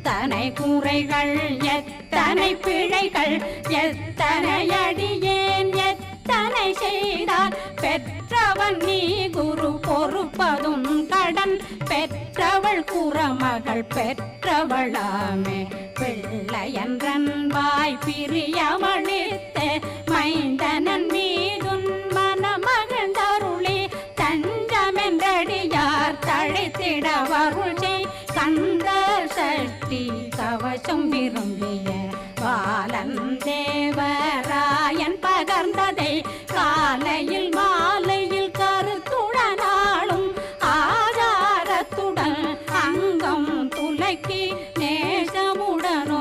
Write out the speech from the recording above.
எத்தனை குறைகள் எத்தனை பிழைகள் எத்தனை அடியேன் எத்தனை செய்தால் பெற்றவன் நீ குரு பொறுப்பதும் கடன் பெற்றவள் குறமகள் பெற்றவளாமே பிள்ளையன்றன் வாய் பிரியமளித்த மைந்தனன் மீதுன் மனமகந்தருளி தஞ்சமென்றடியார் தழைத்திட வருளை கந்த சஷ்டி கவசம் விரும்பிய பாலன் தேவராயன் பகர்ந்ததை காலையில் மாலையில் கருத்துடனாலும் ஆதாரத்துடன் அங்கம் துலக்கி நேசமுடனோ